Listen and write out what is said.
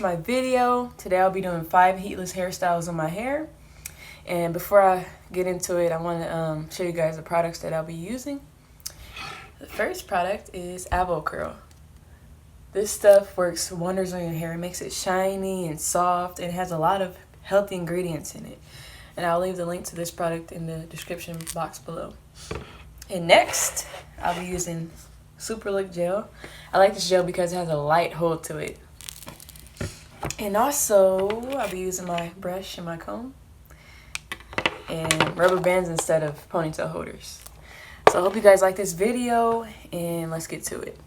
my video. Today I'll be doing 5 heatless hairstyles on my hair. And before I get into it, I want to show you guys the products that I'll be using. The first product is AVOCURL. This stuff works wonders on your hair. It makes it shiny and soft, and it has a lot of healthy ingredients in it. And I'll leave the link to this product in the description box below. And next, I'll be using Super Lick Gel. I like this gel because it has a light hold to it. And also, I'll be using my brush and my comb and rubber bands instead of ponytail holders. So I hope you guys like this video, and let's get to it.